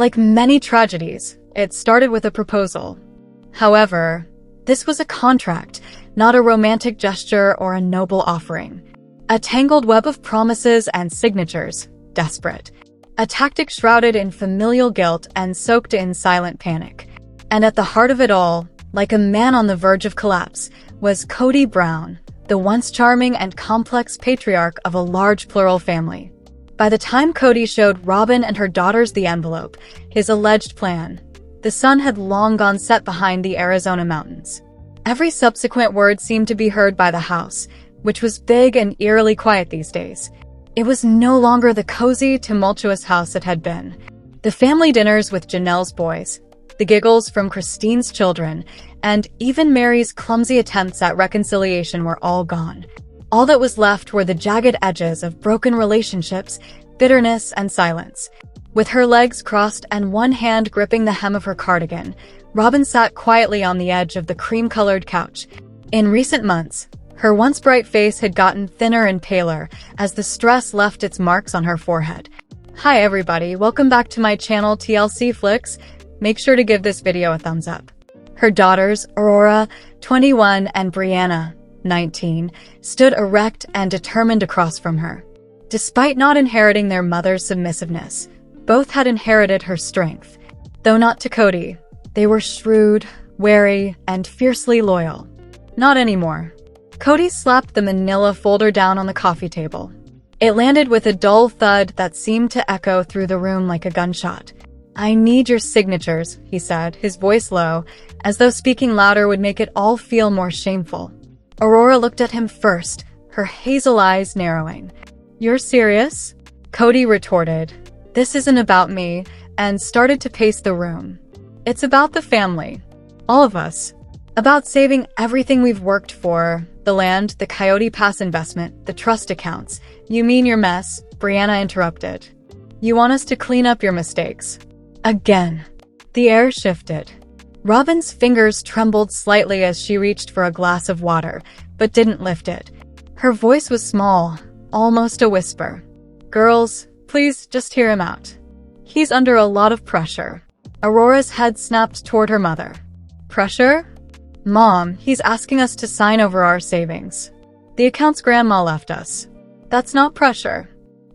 Like many tragedies, it started with a proposal. However, this was a contract, not a romantic gesture or a noble offering. A tangled web of promises and signatures, desperate. A tactic shrouded in familial guilt and soaked in silent panic. And at the heart of it all, like a man on the verge of collapse, was Cody Brown, the once charming and complex patriarch of a large plural family. By the time Cody showed Robyn and her daughters the envelope, his alleged plan, the sun had long gone set behind the Arizona mountains. Every subsequent word seemed to be heard by the house, which was big and eerily quiet these days. It was no longer the cozy, tumultuous house it had been. The family dinners with Janelle's boys, the giggles from Christine's children, and even Mary's clumsy attempts at reconciliation were all gone. All that was left were the jagged edges of broken relationships, bitterness, and silence. With her legs crossed and one hand gripping the hem of her cardigan, Robyn sat quietly on the edge of the cream-colored couch. In recent months, her once bright face had gotten thinner and paler as the stress left its marks on her forehead. Hi everybody, welcome back to my channel TLC Flicks. Make sure to give this video a thumbs up. Her daughters, Aurora, 21, and Brianna, 19, stood erect and determined across from her. Despite not inheriting their mother's submissiveness, both had inherited her strength. Though not to Cody, they were shrewd, wary, and fiercely loyal. Not anymore. Cody slapped the manila folder down on the coffee table. It landed with a dull thud that seemed to echo through the room like a gunshot. "I need your signatures," he said, his voice low, as though speaking louder would make it all feel more shameful. Aurora looked at him first, her hazel eyes narrowing. "You're serious?" Cody retorted, "This isn't about me," and started to pace the room. "It's about the family. All of us. About saving everything we've worked for. The land, the Coyote Pass investment, the trust accounts." "You mean your mess?" Brianna interrupted. "You want us to clean up your mistakes." Again. The air shifted. Robyn's fingers trembled slightly as she reached for a glass of water, but didn't lift it. Her voice was small, almost a whisper. "Girls, please just hear him out. He's under a lot of pressure." Aurora's head snapped toward her mother. "Pressure? Mom, he's asking us to sign over our savings. The accounts Grandma left us. That's not pressure.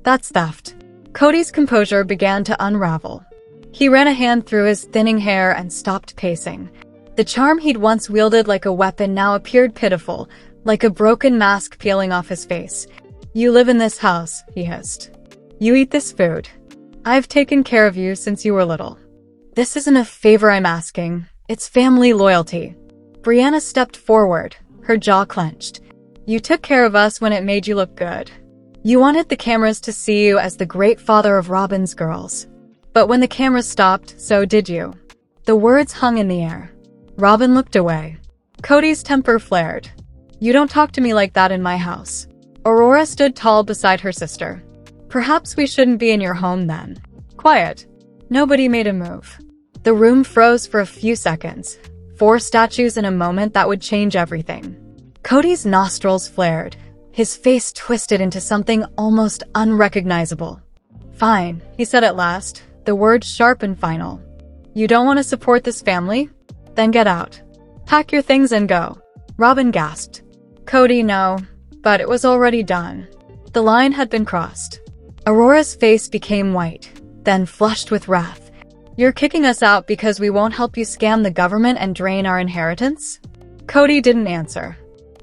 That's theft." Cody's composure began to unravel. He ran a hand through his thinning hair and stopped pacing. The charm he'd once wielded like a weapon now appeared pitiful, like a broken mask peeling off his face. "You live in this house," he hissed. "You eat this food. I've taken care of you since you were little. This isn't a favor I'm asking. It's family loyalty." Brianna stepped forward, her jaw clenched. "You took care of us when it made you look good. You wanted the cameras to see you as the great father of Robyn's girls. But when the cameras stopped, so did you." The words hung in the air. Robyn looked away. Cody's temper flared. "You don't talk to me like that in my house." Aurora stood tall beside her sister. "Perhaps we shouldn't be in your home then." Quiet. Nobody made a move. The room froze for a few seconds. 4 statues in a moment that would change everything. Cody's nostrils flared. His face twisted into something almost unrecognizable. "Fine," he said at last, the words sharp and final. "You don't want to support this family? Then get out. Pack your things and go." Robyn gasped. "Cody, no." But it was already done. The line had been crossed. Aurora's face became white, then flushed with wrath. "You're kicking us out because we won't help you scam the government and drain our inheritance?" Cody didn't answer.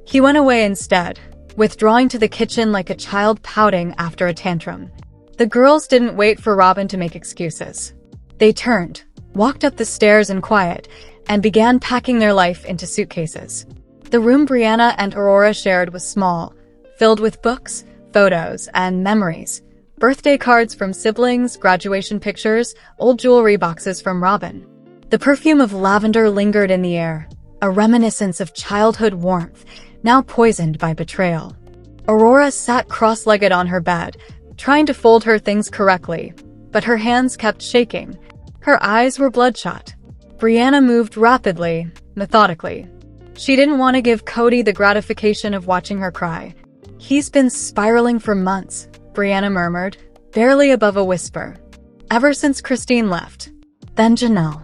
He went away instead, withdrawing to the kitchen like a child pouting after a tantrum. The girls didn't wait for Robyn to make excuses. They turned, walked up the stairs in quiet, and began packing their life into suitcases. The room Brianna and Aurora shared was small, filled with books, photos, and memories. Birthday cards from siblings, graduation pictures, old jewelry boxes from Robyn. The perfume of lavender lingered in the air, a reminiscence of childhood warmth, now poisoned by betrayal. Aurora sat cross-legged on her bed, trying to fold her things correctly, but her hands kept shaking. Her eyes were bloodshot. Brianna moved rapidly, methodically. She didn't want to give Cody the gratification of watching her cry. "He's been spiraling for months," Brianna murmured, barely above a whisper. ever since Christine left. Then Janelle.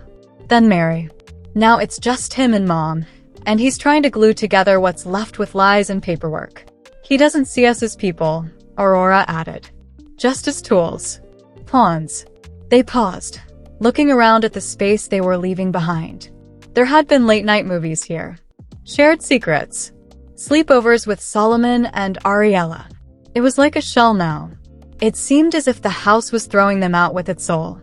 Then Mary. Now it's just him and Mom, and he's trying to glue together what's left with lies and paperwork. He doesn't see us as people, Aurora added. Just as tools. Pawns. They paused, looking around at the space they were leaving behind. There had been late-night movies here. Shared secrets. Sleepovers with Solomon and Ariella. It was like a shell now. It seemed as if the house was throwing them out with its soul.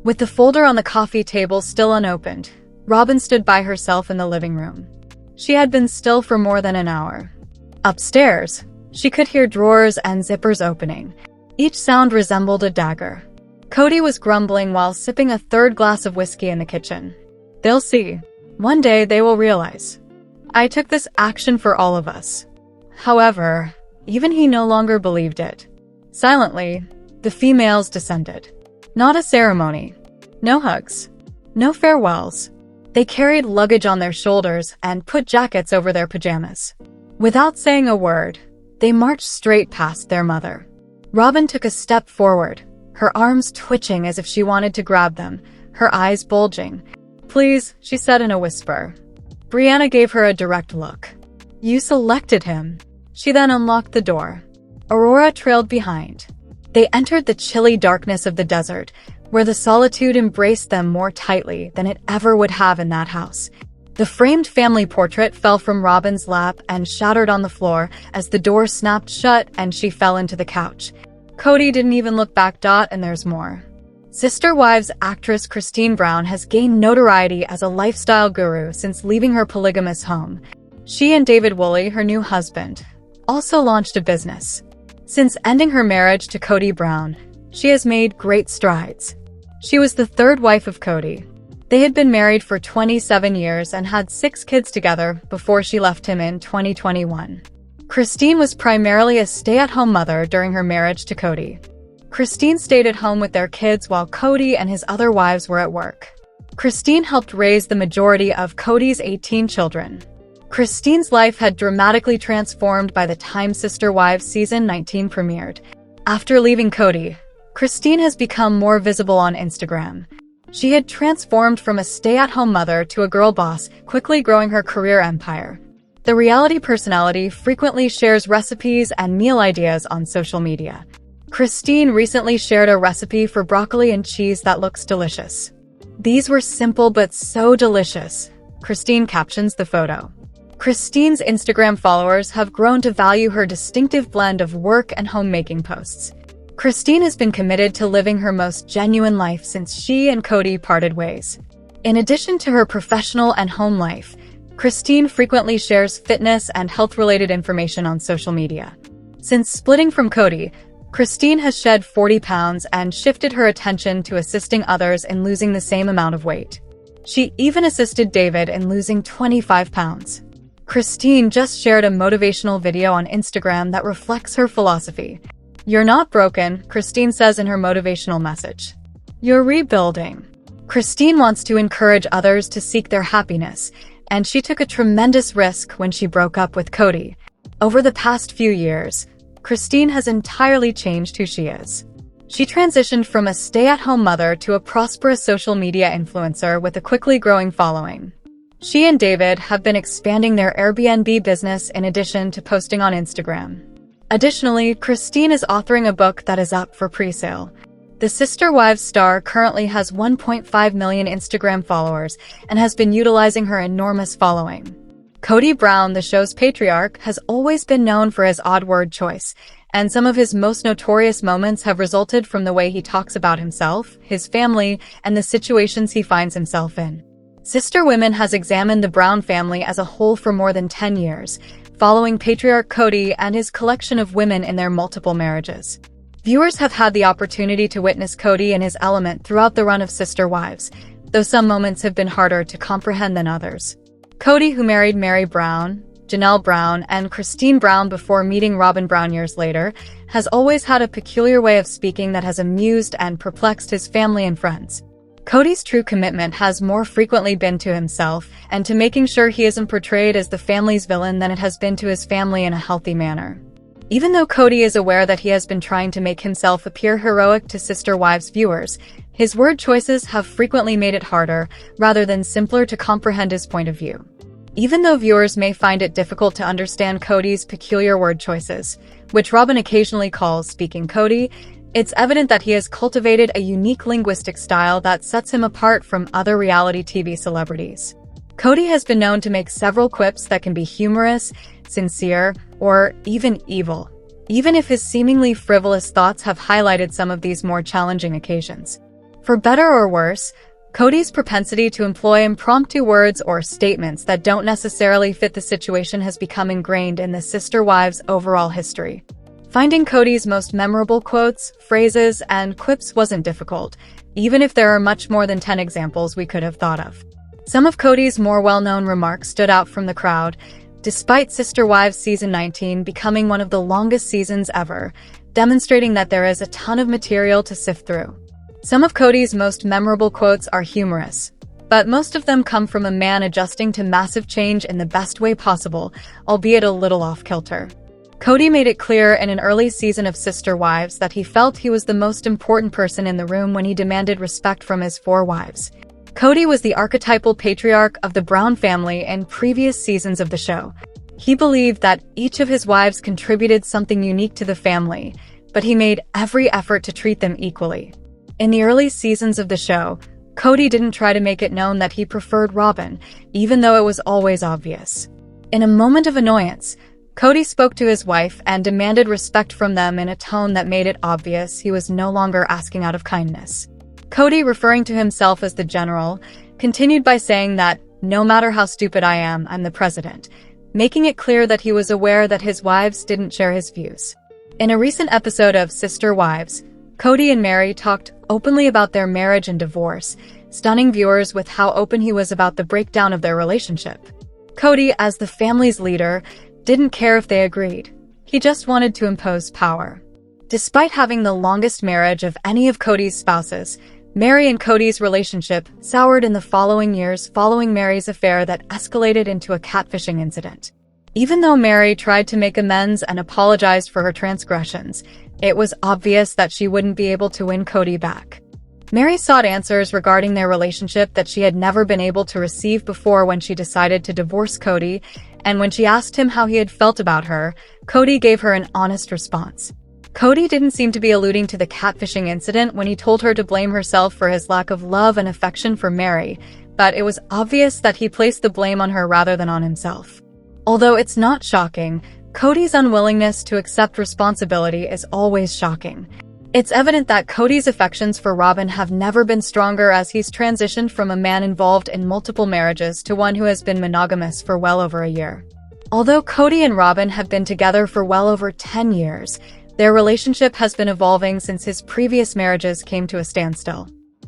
With the folder on the coffee table still unopened, Robyn stood by herself in the living room. She had been still for more than an hour. Upstairs, she could hear drawers and zippers opening. Each sound resembled a dagger. Cody was grumbling while sipping a third glass of whiskey in the kitchen. They'll see. One day they will realize. I took this action for all of us. However, even he no longer believed it. Silently, the females descended. Not a ceremony. No hugs. No farewells. They carried luggage on their shoulders and put jackets over their pajamas. Without saying a word, they marched straight past their mother. Robyn took a step forward, her arms twitching as if she wanted to grab them, her eyes bulging. Please, she said in a whisper. Brianna gave her a direct look. You selected him. She then unlocked the door. Aurora trailed behind. They entered the chilly darkness of the desert, where the solitude embraced them more tightly than it ever would have in that house. The framed family portrait fell from Robyn's lap and shattered on the floor as the door snapped shut and she fell into the couch. Cody didn't even look back. And there's more. Sister Wives actress Christine Brown has gained notoriety as a lifestyle guru since leaving her polygamous home. She and David Woolley, her new husband, also launched a business. Since ending her marriage to Cody Brown, she has made great strides. She was the third wife of Cody. They had been married for 27 years and had 6 kids together before she left him in 2021. Christine was primarily a stay-at-home mother during her marriage to Cody. Christine stayed at home with their kids while Cody and his other wives were at work. Christine helped raise the majority of Cody's 18 children. Christine's life had dramatically transformed by the time Sister Wives Season 19 premiered. After leaving Cody, Christine has become more visible on Instagram. She had transformed from a stay-at-home mother to a girl boss, quickly growing her career empire. The reality personality frequently shares recipes and meal ideas on social media. Christine recently shared a recipe for broccoli and cheese that looks delicious. These were simple but so delicious, Christine captions the photo. Christine's Instagram followers have grown to value her distinctive blend of work and homemaking posts. Christine has been committed to living her most genuine life since she and Cody parted ways. In addition to her professional and home life, Christine frequently shares fitness and health-related information on social media. Since splitting from Cody, Christine has shed 40 pounds and shifted her attention to assisting others in losing the same amount of weight. She even assisted David in losing 25 pounds. Christine just shared a motivational video on Instagram that reflects her philosophy. You're not broken, Christine says in her motivational message. You're rebuilding. Christine wants to encourage others to seek their happiness, and she took a tremendous risk when she broke up with Cody. Over the past few years, Christine has entirely changed who she is. She transitioned from a stay-at-home mother to a prosperous social media influencer with a quickly growing following. She and David have been expanding their Airbnb business in addition to posting on Instagram. Additionally, Christine is authoring a book that is up for pre-sale. The Sister Wives star currently has 1.5 million Instagram followers and has been utilizing her enormous following. Cody Brown, the show's patriarch, has always been known for his odd word choice, and some of his most notorious moments have resulted from the way he talks about himself, his family, and the situations he finds himself in. Sister Women has examined the Brown family as a whole for more than 10 years, following patriarch Cody and his collection of women in their multiple marriages. Viewers have had the opportunity to witness Cody in his element throughout the run of Sister Wives, though some moments have been harder to comprehend than others. Cody, who married Mary Brown, Janelle Brown, and Christine Brown before meeting Robyn Brown years later, has always had a peculiar way of speaking that has amused and perplexed his family and friends. Cody's true commitment has more frequently been to himself and to making sure he isn't portrayed as the family's villain than it has been to his family in a healthy manner. Even though Cody is aware that he has been trying to make himself appear heroic to Sister Wives viewers, His word choices have frequently made it harder, rather than simpler, to comprehend his point of view. Even though viewers may find it difficult to understand Kody's peculiar word choices, which Robyn occasionally calls speaking Kody, it's evident that he has cultivated a unique linguistic style that sets him apart from other reality TV celebrities. Kody has been known to make several quips that can be humorous, sincere, or even evil, even if his seemingly frivolous thoughts have highlighted some of these more challenging occasions. For better or worse, Kody's propensity to employ impromptu words or statements that don't necessarily fit the situation has become ingrained in the sister wives' overall history. Finding Kody's most memorable quotes, phrases, and quips wasn't difficult, even if there are much more than 10 examples we could have thought of. Some of Kody's more well-known remarks stood out from the crowd, despite Sister Wives Season 19 becoming one of the longest seasons ever, demonstrating that there is a ton of material to sift through. Some of Kody's most memorable quotes are humorous, but most of them come from a man adjusting to massive change in the best way possible, albeit a little off-kilter. Kody made it clear in an early season of Sister Wives that he felt he was the most important person in the room when he demanded respect from his 4 wives. Kody was the archetypal patriarch of the Brown family in previous seasons of the show. He believed that each of his wives contributed something unique to the family, but he made every effort to treat them equally. In the early seasons of the show, Kody didn't try to make it known that he preferred Robyn, even though it was always obvious. In a moment of annoyance, Kody spoke to his wife and demanded respect from them in a tone that made it obvious he was no longer asking out of kindness. Kody, referring to himself as the general, continued by saying that, "No matter how stupid I am, I'm the president," making it clear that he was aware that his wives didn't share his views. In a recent episode of Sister Wives, Kody and Meri talked openly about their marriage and divorce, stunning viewers with how open he was about the breakdown of their relationship. Kody, as the family's leader, didn't care if they agreed. He just wanted to impose power. Despite having the longest marriage of any of Kody's spouses, Meri and Kody's relationship soured in the following years following Meri's affair that escalated into a catfishing incident. Even though Meri tried to make amends and apologized for her transgressions, it was obvious that she wouldn't be able to win Kody back. Meri sought answers regarding their relationship that she had never been able to receive before when she decided to divorce Kody, and when she asked him how he had felt about her, Kody gave her an honest response. Kody didn't seem to be alluding to the catfishing incident when he told her to blame herself for his lack of love and affection for Meri, but it was obvious that he placed the blame on her rather than on himself. Although it's not shocking, Kody's unwillingness to accept responsibility is always shocking. It's evident that Kody's affections for Robyn have never been stronger as he's transitioned from a man involved in multiple marriages to one who has been monogamous for well over a year. Although Kody and Robyn have been together for well over 10 years, their relationship has been evolving since his previous marriages came to a standstill.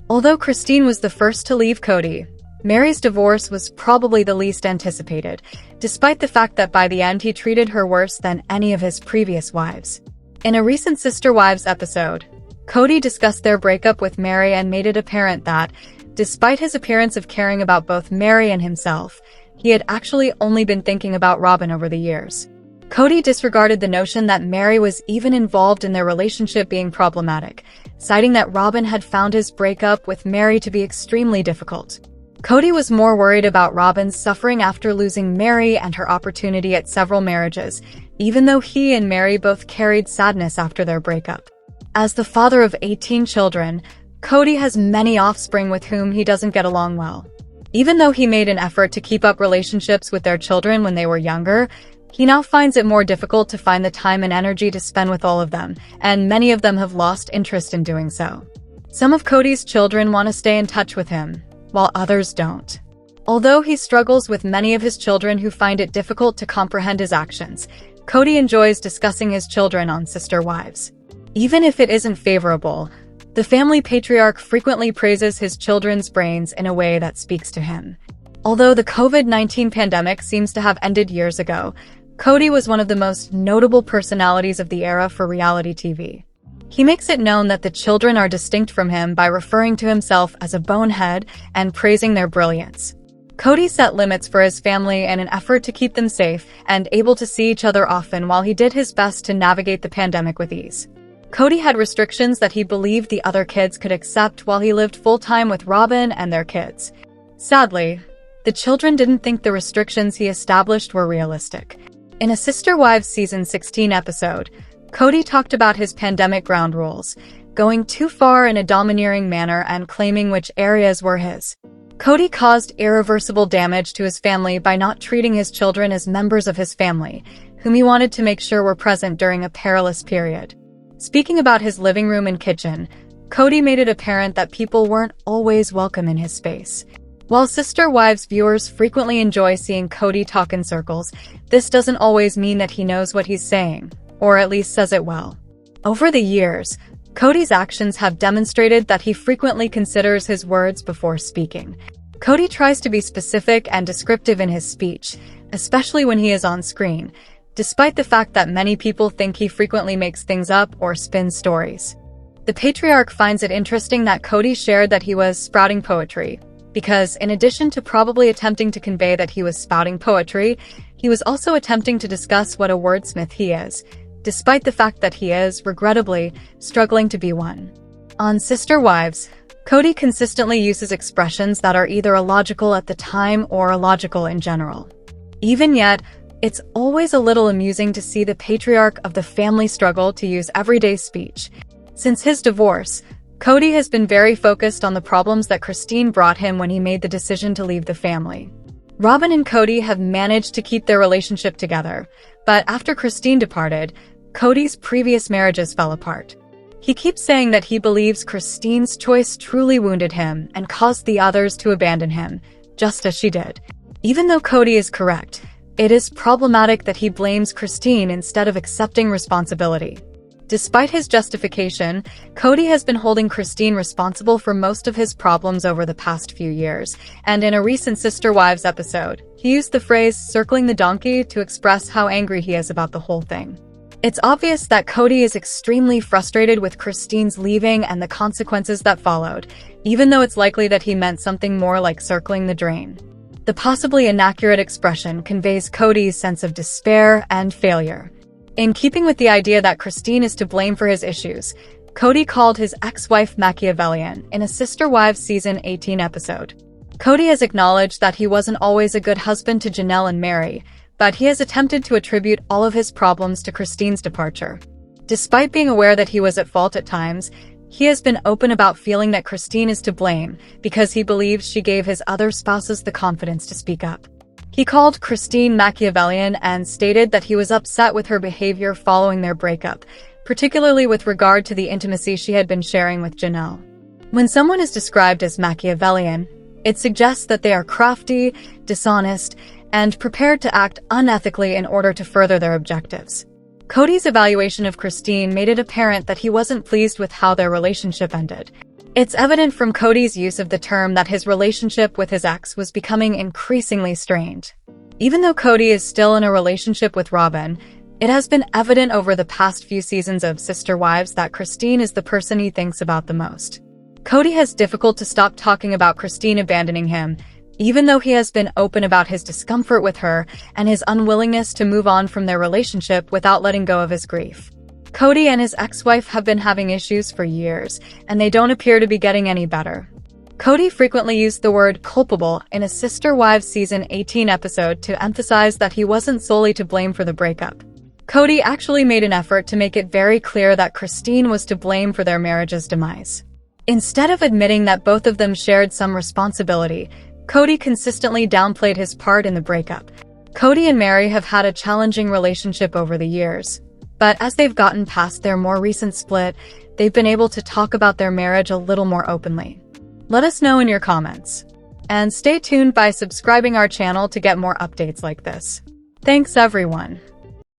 Although Christine was the first to leave Kody, Meri's divorce was probably the least anticipated, despite the fact that by the end he treated her worse than any of his previous wives. In a recent Sister Wives episode, Kody discussed their breakup with Meri and made it apparent that, despite his appearance of caring about both Meri and himself, he had actually only been thinking about Robyn over the years. Kody disregarded the notion that Meri was even involved in their relationship being problematic, citing that Robyn had found his breakup with Meri to be extremely difficult. Kody was more worried about Robyn's suffering after losing Meri and her opportunity at several marriages, even though he and Meri both carried sadness after their breakup. As the father of 18 children, Kody has many offspring with whom he doesn't get along well. Even though he made an effort to keep up relationships with their children when they were younger, he now finds it more difficult to find the time and energy to spend with all of them, and many of them have lost interest in doing so. Some of Kody's children want to stay in touch with him, while others don't. Although he struggles with many of his children who find it difficult to comprehend his actions, Kody enjoys discussing his children on Sister Wives. Even if it isn't favorable, the family patriarch frequently praises his children's brains in a way that speaks to him. Although the COVID-19 pandemic seems to have ended years ago, Kody was one of the most notable personalities of the era for reality TV. He makes it known that the children are distinct from him by referring to himself as a bonehead and praising their brilliance. Kody set limits for his family in an effort to keep them safe and able to see each other often while he did his best to navigate the pandemic with ease. Cody had restrictions that he believed the other kids could accept while he lived full-time with Robyn and their kids. Sadly, the children didn't think the restrictions he established were realistic. In a Sister Wives Season 16 episode, Cody talked about his pandemic ground rules, going too far in a domineering manner and claiming which areas were his. Cody caused irreversible damage to his family by not treating his children as members of his family, whom he wanted to make sure were present during a perilous period. Speaking about his living room and kitchen, Cody made it apparent that people weren't always welcome in his space. While Sister Wives viewers frequently enjoy seeing Cody talk in circles, this doesn't always mean that he knows what he's saying, or at least says it well. Over the years, Cody's actions have demonstrated that he frequently considers his words before speaking. Cody tries to be specific and descriptive in his speech, especially when he is on screen, despite the fact that many people think he frequently makes things up or spins stories. The patriarch finds it interesting that Cody shared that he was spouting poetry, because in addition to probably attempting to convey that he was spouting poetry, he was also attempting to discuss what a wordsmith he is, despite the fact that he is, regrettably, struggling to be one. On Sister Wives, Cody consistently uses expressions that are either illogical at the time or illogical in general. Even yet, it's always a little amusing to see the patriarch of the family struggle to use everyday speech. Since his divorce, Cody has been very focused on the problems that Christine brought him when he made the decision to leave the family. Robyn and Cody have managed to keep their relationship together, but after Christine departed, Cody's previous marriages fell apart. He keeps saying that he believes Christine's choice truly wounded him and caused the others to abandon him, just as she did. Even though Cody is correct, it is problematic that he blames Christine instead of accepting responsibility. Despite his justification, Cody has been holding Christine responsible for most of his problems over the past few years, and in a recent Sister Wives episode, he used the phrase "circling the donkey" to express how angry he is about the whole thing. It's obvious that Cody is extremely frustrated with Christine's leaving and the consequences that followed, even though it's likely that he meant something more like circling the drain. The possibly inaccurate expression conveys Cody's sense of despair and failure. In keeping with the idea that Christine is to blame for his issues, Cody called his ex-wife Machiavellian in a Sister Wives Season 18 episode. Cody has acknowledged that he wasn't always a good husband to Janelle and Mary, but he has attempted to attribute all of his problems to Christine's departure. Despite being aware that he was at fault at times, he has been open about feeling that Christine is to blame because he believes she gave his other spouses the confidence to speak up. He called Christine Machiavellian and stated that he was upset with her behavior following their breakup, particularly with regard to the intimacy she had been sharing with Janelle. When someone is described as Machiavellian, it suggests that they are crafty, dishonest, and prepared to act unethically in order to further their objectives. Cody's evaluation of Christine made it apparent that he wasn't pleased with how their relationship ended. It's evident from Cody's use of the term that his relationship with his ex was becoming increasingly strained. Even though Cody is still in a relationship with Robyn, it has been evident over the past few seasons of Sister Wives that Christine is the person he thinks about the most. Cody has difficult to stop talking about Christine abandoning him, even though he has been open about his discomfort with her and his unwillingness to move on from their relationship without letting go of his grief. Cody and his ex-wife have been having issues for years, and they don't appear to be getting any better. Cody frequently used the word culpable in a Sister Wives Season 18 episode to emphasize that he wasn't solely to blame for the breakup. Cody actually made an effort to make it very clear that Christine was to blame for their marriage's demise. Instead of admitting that both of them shared some responsibility, Cody consistently downplayed his part in the breakup. Cody and Mary have had a challenging relationship over the years, but as they've gotten past their more recent split, they've been able to talk about their marriage a little more openly. Let us know in your comments. And stay tuned by subscribing our channel to get more updates like this. Thanks everyone.